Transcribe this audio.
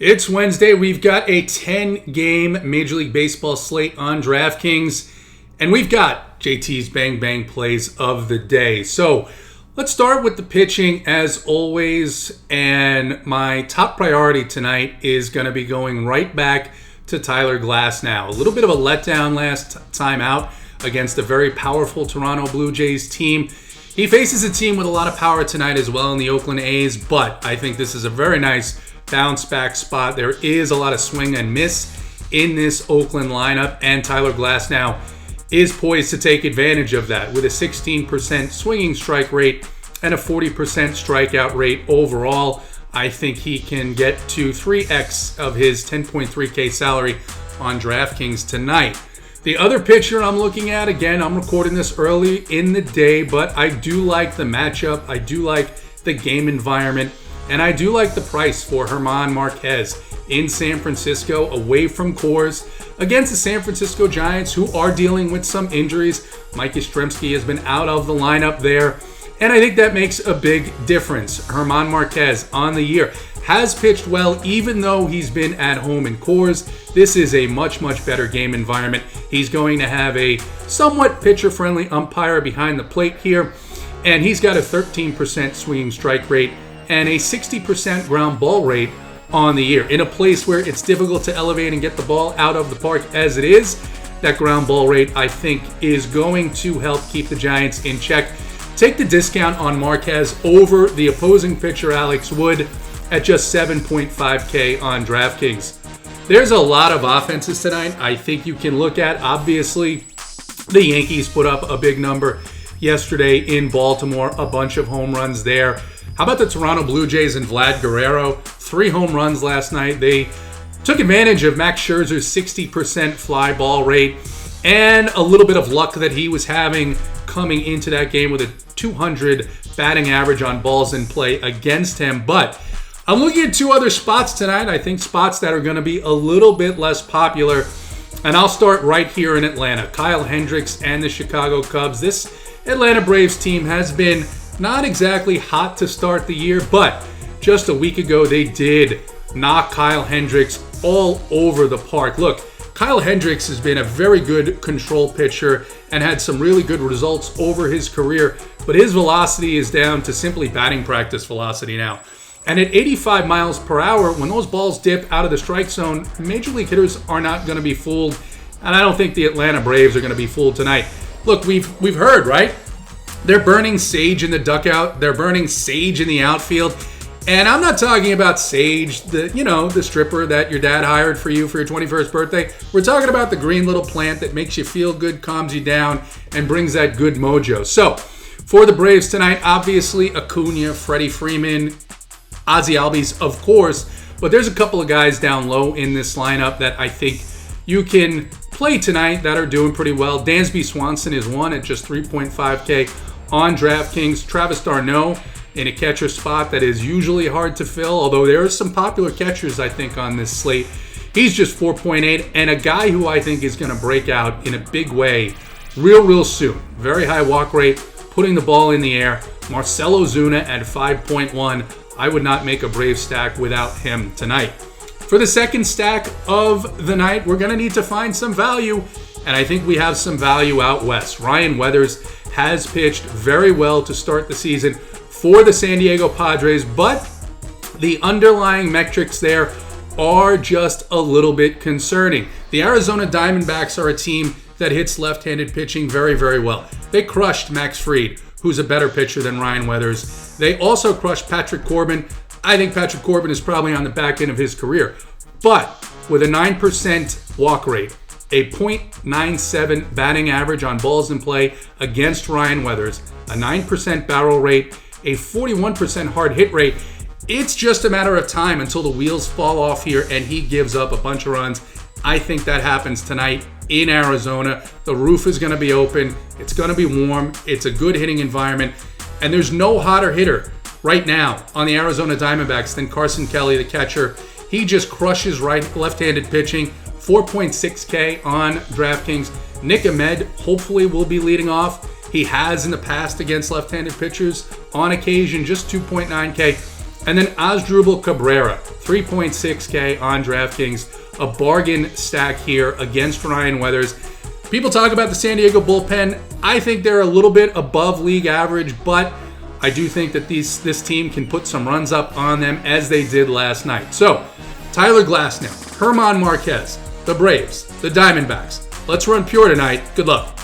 It's Wednesday. We've got a 10-game Major League Baseball slate on DraftKings, and we've got JT's Bang Bang plays of the day. So let's start with the pitching as always, and my top priority tonight is going to be going right back to Tyler Glasnow. A little bit of a letdown last time out against a very powerful Toronto Blue Jays team. He faces a team with a lot of power tonight as well in the Oakland A's, but I think this is a very nice bounce back spot. There is a lot of swing and miss in this Oakland lineup, and Tyler Glasnow is poised to take advantage of that with a 16% swinging strike rate and a 40% strikeout rate overall. I think he can get to 3x of his 10.3K salary on DraftKings tonight. The other pitcher I'm looking at, again, I'm recording this early in the day, but I do like the matchup. I do like the game environment. And I do like the price for Herman Marquez in San Francisco, away from Coors, against the San Francisco Giants, who are dealing with some injuries. Mike Yastrzemski has been out of the lineup there, and I think that makes a big difference. Herman Marquez on the year has pitched well, even though he's been at home in Coors. This is a much, much better game environment. He's going to have a somewhat pitcher-friendly umpire behind the plate here, and he's got a 13% swinging strike rate and a 60% ground ball rate on the year. In a place where it's difficult to elevate and get the ball out of the park as it is, that ground ball rate, I think, is going to help keep the Giants in check. Take the discount on Marquez over the opposing pitcher, Alex Wood, at just 7.5K on DraftKings. There's a lot of offenses tonight I think you can look at. Obviously, the Yankees put up a big number yesterday in Baltimore, a bunch of home runs there. How about the Toronto Blue Jays and Vlad Guerrero? 3 home runs last night. They took advantage of Max Scherzer's 60% fly ball rate and a little bit of luck that he was having coming into that game with a 200 batting average on balls in play against him. But I'm looking at 2 other spots tonight. I think spots that are going to be a little bit less popular. And I'll start right here in Atlanta. Kyle Hendricks and the Chicago Cubs. This Atlanta Braves team has been not exactly hot to start the year, but just a week ago they did knock Kyle Hendricks all over the park. Look, Kyle Hendricks has been a very good control pitcher and had some really good results over his career, but his velocity is down to simply batting practice velocity now. And at 85 miles per hour, when those balls dip out of the strike zone, Major League hitters are not going to be fooled, and I don't think the Atlanta Braves are going to be fooled tonight. Look, we've heard, right? They're burning Sage in the dugout. They're burning Sage in the outfield. And I'm not talking about Sage, the stripper that your dad hired for you for your 21st birthday. We're talking about the green little plant that makes you feel good, calms you down, and brings that good mojo. So, for the Braves tonight, obviously Acuna, Freddie Freeman, Ozzie Albies, of course. But there's a couple of guys down low in this lineup that I think you can play tonight that are doing pretty well. Dansby Swanson is one at just 3.5K on DraftKings. Travis d'Arnaud in a catcher spot that is usually hard to fill, although there are some popular catchers, I think, on this slate. He's just 4.8, and a guy who I think is going to break out in a big way real soon. Very high walk rate, putting the ball in the air. Marcell Ozuna at 5.1. I would not make a Brave stack without him tonight. For the second stack of the night, we're going to need to find some value, and I think we have some value out west. Ryan Weathers has pitched very well to start the season for the San Diego Padres, but the underlying metrics there are just a little bit concerning. The Arizona Diamondbacks are a team that hits left-handed pitching very, very well. They crushed Max Fried, who's a better pitcher than Ryan Weathers. They also crushed Patrick Corbin. I think Patrick Corbin is probably on the back end of his career. But with a 9% walk rate, a .97 batting average on balls in play against Ryan Weathers, a 9% barrel rate, a 41% hard hit rate, it's just a matter of time until the wheels fall off here and he gives up a bunch of runs. I think that happens tonight in Arizona. The roof is going to be open. It's going to be warm. It's a good hitting environment. And there's no hotter hitter right now on the Arizona Diamondbacks than Carson Kelly, the catcher. He just crushes left-handed pitching. 4.6K on DraftKings. Nick Ahmed hopefully will be leading off. He has in the past against left-handed pitchers on occasion, just 2.9K. And then Asdrubal Cabrera, 3.6K on DraftKings. A bargain stack here against Ryan Weathers. People talk about the San Diego bullpen. I think they're a little bit above league average, but I do think that this team can put some runs up on them as they did last night. So, Tyler Glasnow, Herman Marquez, the Braves, the Diamondbacks. Let's run pure tonight. Good luck.